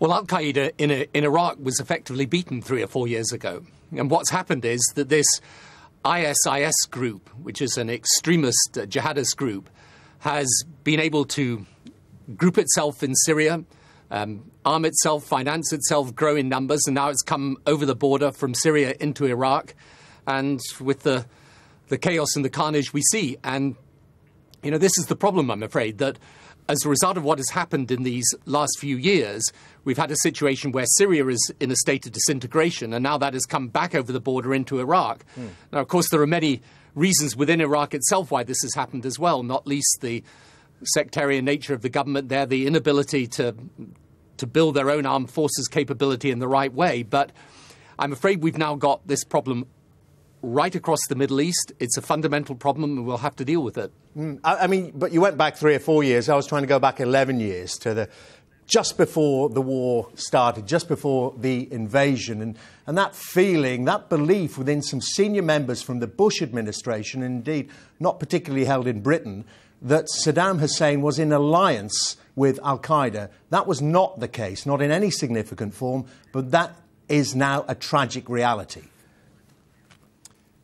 Well, Al-Qaeda in Iraq was effectively beaten 3 or 4 years ago. And what's happened is that this ISIS group, which is an extremist jihadist group, has been able to group itself in Syria, arm itself, finance itself, grow in numbers, and now it's come over the border from Syria into Iraq, and with the chaos and the carnage we see. And, you know, this is the problem, I'm afraid, that as a result of what has happened in these last few years, we've had a situation where Syria is in a state of disintegration, and now that has come back over the border into Iraq. Now, of course, there are many reasons within Iraq itself why this has happened as well, not least the sectarian nature of the government there, the inability to build their own armed forces capability in the right way. But I'm afraid we've now got this problem right across the Middle East. It's a fundamental problem, and we'll have to deal with it. I mean, but you went back 3 or 4 years. I was trying to go back 11 years to just before the war started, just before the invasion. And that feeling, that belief within some senior members from the Bush administration, and indeed not particularly held in Britain, that Saddam Hussein was in alliance with Al-Qaeda. That was not the case, not in any significant form, but that is now a tragic reality.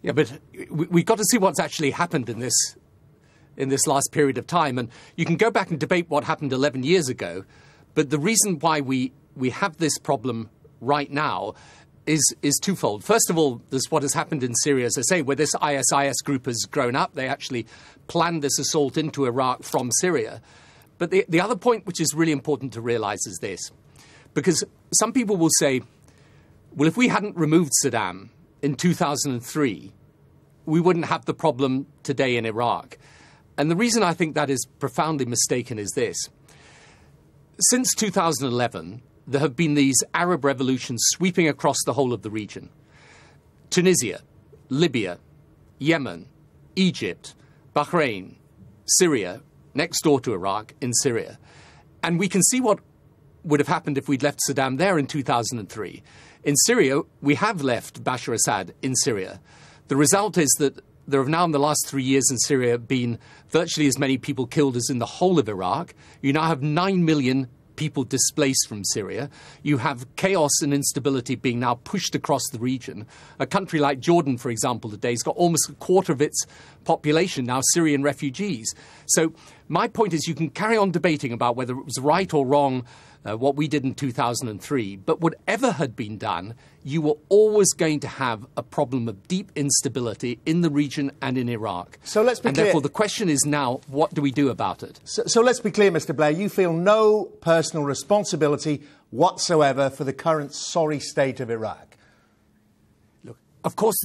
Yeah, but we've got to see what's actually happened in this last period of time. And you can go back and debate what happened 11 years ago, but the reason why we have this problem right now is twofold. First of all, there's what has happened in Syria, as I say, where this ISIS group has grown up. They actually planned this assault into Iraq from Syria. But the other point which is really important to realize is this, because some people will say, well, if we hadn't removed Saddam in 2003, we wouldn't have the problem today in Iraq. And the reason I think that is profoundly mistaken is this. Since 2011, there have been these Arab revolutions sweeping across the whole of the region. Tunisia, Libya, Yemen, Egypt, Bahrain, Syria, next door to Iraq, in Syria. And we can see what would have happened if we'd left Saddam there in 2003. In Syria, we have left Bashar Assad in Syria. The result is that there have now, in the last 3 years in Syria, been virtually as many people killed as in the whole of Iraq. You now have 9 million people displaced from Syria. You have chaos and instability being now pushed across the region. A country like Jordan, for example, today has got almost a quarter of its population now Syrian refugees. So my point is, you can carry on debating about whether it was right or wrong what we did in 2003, but whatever had been done, you were always going to have a problem of deep instability in the region and in Iraq. So let's be clear. Therefore, the question is now, what do we do about it? So let's be clear, Mr. Blair. You feel no personal responsibility whatsoever for the current sorry state of Iraq? Look, of course,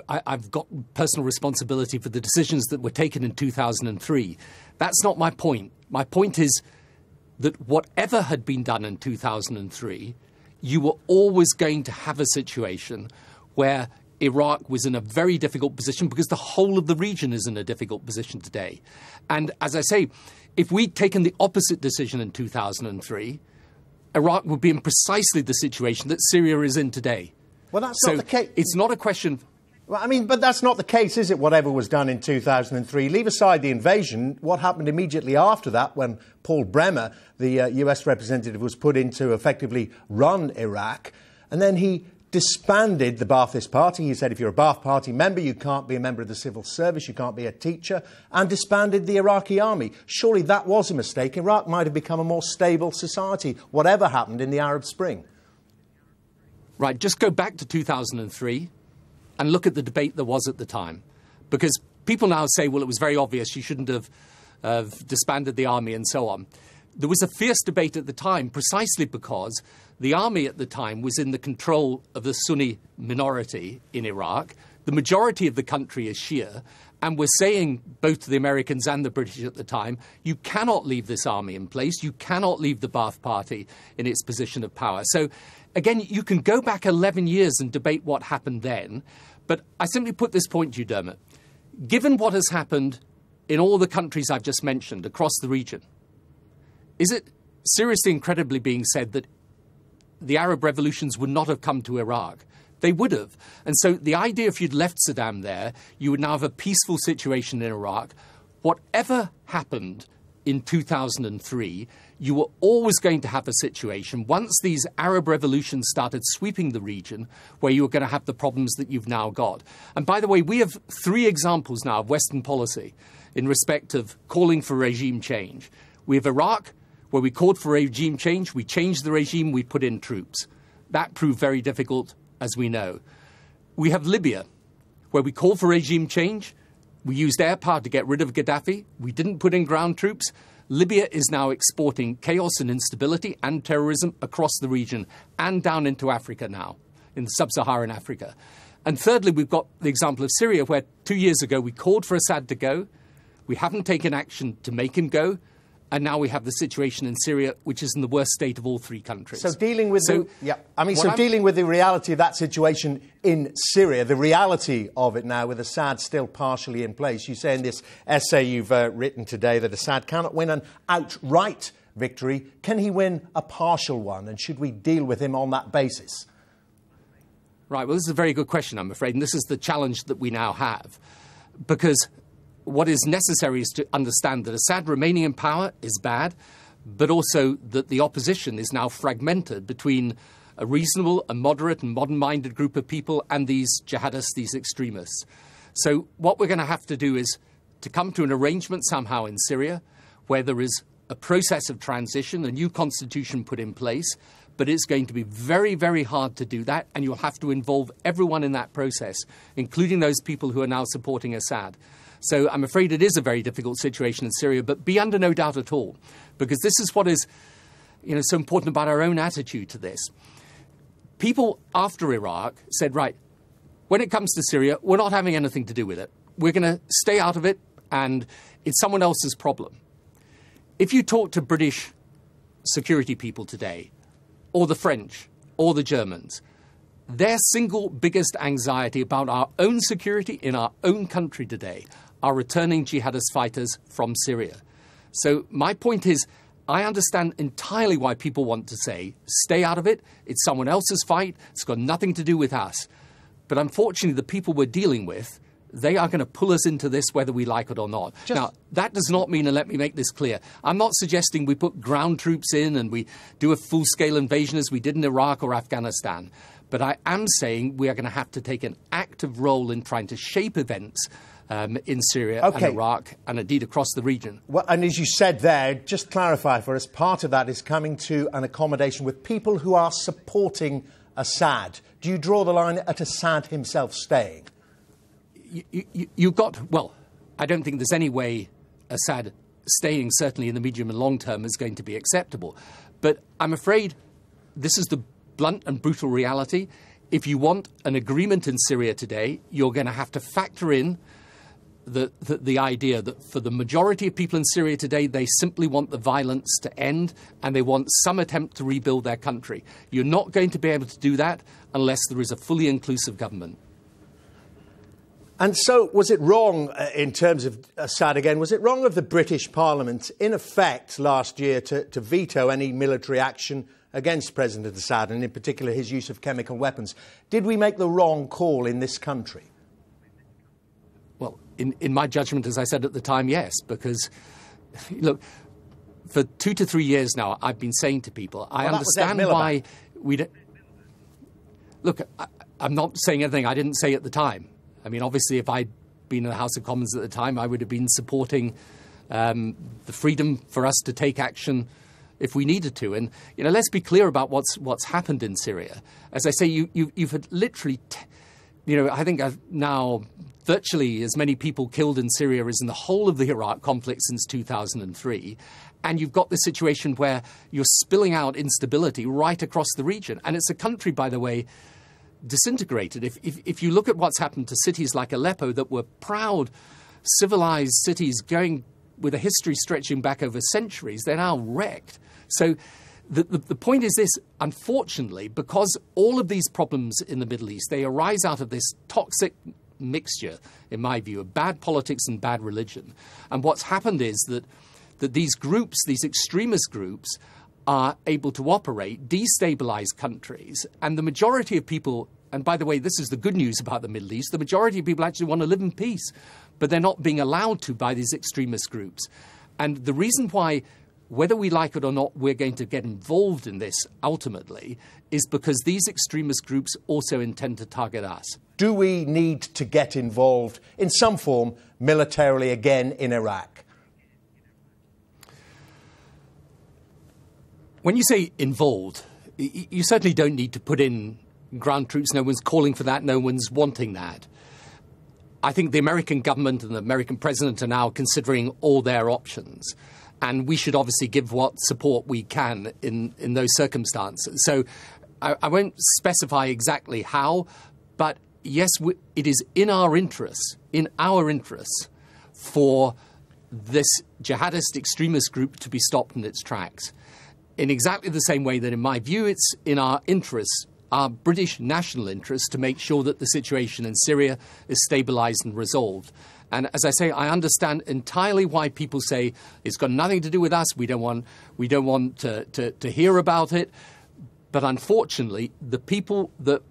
I've got personal responsibility for the decisions that were taken in 2003. That's not my point. My point is that whatever had been done in 2003, you were always going to have a situation where Iraq was in a very difficult position, because the whole of the region is in a difficult position today. And as I say, if we'd taken the opposite decision in 2003, Iraq would be in precisely the situation that Syria is in today. Well, that's not the case. It's not a question. Well, I mean, but that's not the case, is it, whatever was done in 2003? Leave aside the invasion. What happened immediately after that, when Paul Bremer, the US representative, was put in to effectively run Iraq, and then he disbanded the Ba'athist Party. He said, if you're a Ba'ath Party member, you can't be a member of the civil service, you can't be a teacher, and disbanded the Iraqi army. Surely that was a mistake. Iraq might have become a more stable society, whatever happened in the Arab Spring. Right, just go back to 2003 and look at the debate there was at the time. Because people now say, well, it was very obvious you shouldn't have disbanded the army and so on. There was a fierce debate at the time precisely because the army at the time was in the control of the Sunni minority in Iraq. The majority of the country is Shia, and we're saying, both to the Americans and the British at the time, you cannot leave this army in place, you cannot leave the Ba'ath Party in its position of power. So, again, you can go back 11 years and debate what happened then, but I simply put this point to you, Dermot. Given what has happened in all the countries I've just mentioned across the region, is it seriously incredibly being said that the Arab revolutions would not have come to Iraq? They would have. And so the idea, if you'd left Saddam there, you would now have a peaceful situation in Iraq. Whatever happened in 2003, you were always going to have a situation, once these Arab revolutions started sweeping the region, where you were going to have the problems that you've now got. And by the way, we have 3 examples now of Western policy in respect of calling for regime change. We have Iraq, where we called for regime change, we changed the regime, we put in troops. That proved very difficult, as we know. We have Libya, where we called for regime change, we used air power to get rid of Gaddafi, we didn't put in ground troops. Libya is now exporting chaos and instability and terrorism across the region and down into Africa now, in sub-Saharan Africa. And thirdly, we've got the example of Syria, where 2 years ago we called for Assad to go. We haven't taken action to make him go. And now we have the situation in Syria, which is in the worst state of all 3 countries. So dealing with dealing with the reality of that situation in Syria, the reality of it now with Assad still partially in place. You say in this essay you've written today that Assad cannot win an outright victory. Can he win a partial one? And should we deal with him on that basis? Right, well, this is a very good question, I'm afraid. And this is the challenge that we now have. Because what is necessary is to understand that Assad remaining in power is bad, but also that the opposition is now fragmented between a reasonable, a moderate and modern-minded group of people and these jihadists, these extremists. So what we're going to have to do is to come to an arrangement somehow in Syria where there is a process of transition, a new constitution put in place, but it's going to be very, very hard to do that, and you'll have to involve everyone in that process, including those people who are now supporting Assad. So I'm afraid it is a very difficult situation in Syria, but be under no doubt at all, because this is what is, so important about our own attitude to this. People after Iraq said, right, when it comes to Syria, we're not having anything to do with it. We're going to stay out of it, and it's someone else's problem. If you talk to British security people today, or the French, or the Germans, their single biggest anxiety about our own security in our own country today are returning jihadist fighters from Syria. So my point is, I understand entirely why people want to say, stay out of it, it's someone else's fight, it's got nothing to do with us. But unfortunately, the people we're dealing with, they are going to pull us into this whether we like it or not. Now, that does not mean, and let me make this clear, I'm not suggesting we put ground troops in and we do a full-scale invasion as we did in Iraq or Afghanistan. But I am saying we are going to have to take an active role in trying to shape events in Syria and Iraq and indeed across the region. Well, and as you said there, just clarify for us, part of that is coming to an accommodation with people who are supporting Assad. Do you draw the line at Assad himself staying? You've got, well, I don't think there's any way Assad staying, certainly in the medium and long term, is going to be acceptable. But I'm afraid this is the blunt and brutal reality. If you want an agreement in Syria today, you're going to have to factor in the idea that for the majority of people in Syria today, they simply want the violence to end and they want some attempt to rebuild their country. You're not going to be able to do that unless there is a fully inclusive government. And so was it wrong, in terms of Assad again, was it wrong of the British Parliament, in effect, last year to veto any military action against President Assad, and in particular his use of chemical weapons? Did we make the wrong call in this country? Well, in my judgment, as I said at the time, yes, because, look, for 2 to 3 years now, I've been saying to people, I understand why we don't... Look, I'm not saying anything I didn't say at the time. I mean, obviously, if I'd been in the House of Commons at the time, I would have been supporting the freedom for us to take action if we needed to. And, let's be clear about what's happened in Syria. As I say, you've had literally, I think I've now virtually as many people killed in Syria as in the whole of the Iraq conflict since 2003. And you've got this situation where you're spilling out instability right across the region. And it's a country, by the way, disintegrated. If you look at what's happened to cities like Aleppo that were proud, civilized cities going with a history stretching back over centuries, they're now wrecked. So the point is this, unfortunately, because all of these problems in the Middle East, they arise out of this toxic mixture, in my view, of bad politics and bad religion. And what's happened is that these groups, these extremist groups, are able to operate, destabilize countries, and the majority of people, and by the way, this is the good news about the Middle East, the majority of people actually want to live in peace, but they're not being allowed to by these extremist groups. And the reason why whether we like it or not, we're going to get involved in this ultimately, is because these extremist groups also intend to target us. Do we need to get involved in some form militarily again in Iraq? When you say involved, you certainly don't need to put in ground troops. No one's calling for that. No one's wanting that. I think the American government and the American president are now considering all their options. And we should obviously give what support we can in those circumstances. So I won't specify exactly how, but yes, it is in our interests, for this jihadist extremist group to be stopped in its tracks. In exactly the same way that, in my view, it's in our interests, our British national interests, to make sure that the situation in Syria is stabilised and resolved. And as I say, I understand entirely why people say it's got nothing to do with us. We don't want to hear about it. But unfortunately, the people that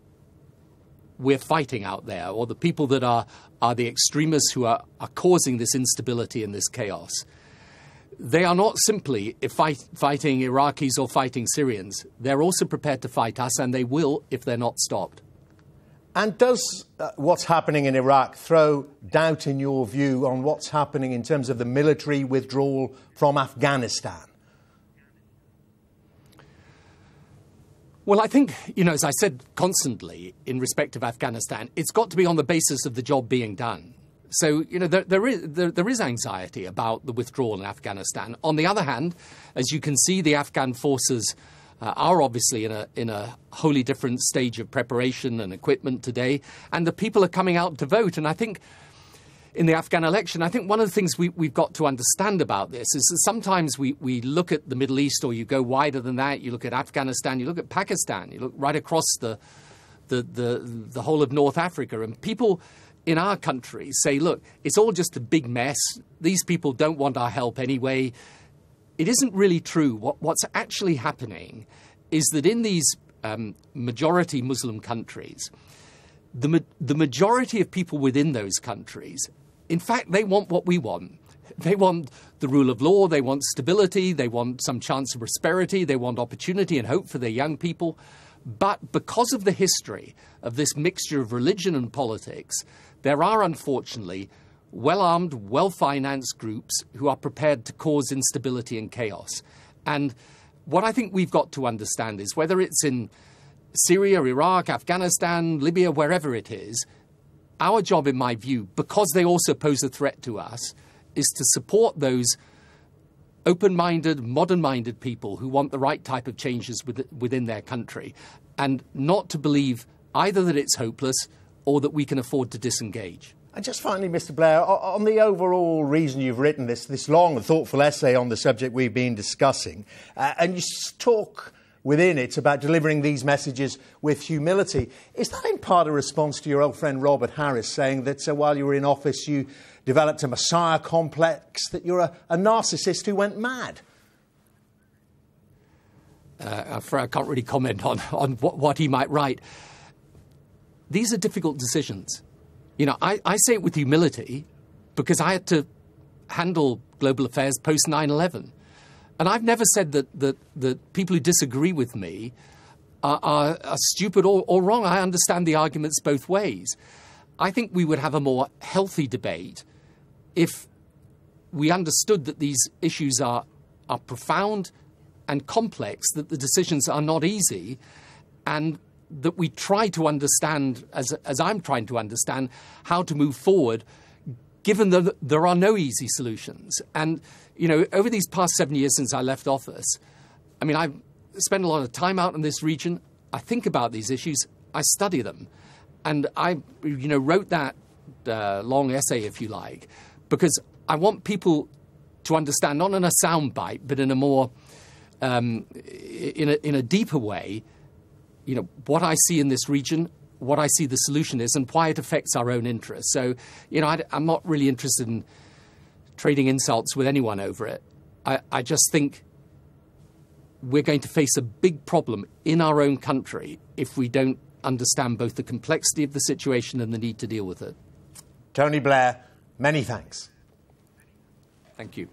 we're fighting out there, or the people that are the extremists who are causing this instability and this chaos, they are not simply fighting Iraqis or fighting Syrians. They're also prepared to fight us, and they will if they're not stopped. And does what's happening in Iraq throw doubt, in your view, on what's happening in terms of the military withdrawal from Afghanistan? Well, I think, as I said constantly in respect of Afghanistan, it's got to be on the basis of the job being done. So, there is anxiety about the withdrawal in Afghanistan. On the other hand, as you can see, the Afghan forces are obviously in a wholly different stage of preparation and equipment today, and the people are coming out to vote. And I think in the Afghan election, I think one of the things we've got to understand about this is that sometimes we look at the Middle East, or you go wider than that, you look at Afghanistan, you look at Pakistan, you look right across the whole of North Africa, and people in our country say, look, it's all just a big mess. These people don't want our help anyway. It isn't really true. What's actually happening is that in these majority Muslim countries, the majority of people within those countries, in fact, they want what we want. They want the rule of law, they want stability, they want some chance of prosperity, they want opportunity and hope for their young people. But because of the history of this mixture of religion and politics, there are, unfortunately, well-armed, well-financed groups who are prepared to cause instability and chaos. And what I think we've got to understand is, whether it's in Syria, Iraq, Afghanistan, Libya, wherever it is, our job, in my view, because they also pose a threat to us, is to support those open-minded, modern-minded people who want the right type of changes within their country, and not to believe either that it's hopeless or that we can afford to disengage. And just finally, Mr. Blair, on the overall reason you've written this long and thoughtful essay on the subject we've been discussing, and you talk within it about delivering these messages with humility, is that in part a response to your old friend Robert Harris saying that while you were in office you developed a messiah complex, that you're a narcissist who went mad? I can't really comment on what he might write. These are difficult decisions. I say it with humility because I had to handle global affairs post 9/11. And I've never said that people who disagree with me are stupid or wrong. I understand the arguments both ways. I think we would have a more healthy debate if we understood that these issues are profound and complex, that the decisions are not easy, and that we try to understand, as I'm trying to understand, how to move forward, given that there are no easy solutions. And, over these past 7 years since I left office, I've spent a lot of time out in this region. I think about these issues. I study them. And I, wrote that long essay, if you like, because I want people to understand, not in a soundbite, but in a more, in a deeper way, what I see in this region, what I see the solution is, and why it affects our own interests. So, I'm not really interested in trading insults with anyone over it. I just think we're going to face a big problem in our own country if we don't understand both the complexity of the situation and the need to deal with it. Tony Blair, many thanks. Thank you.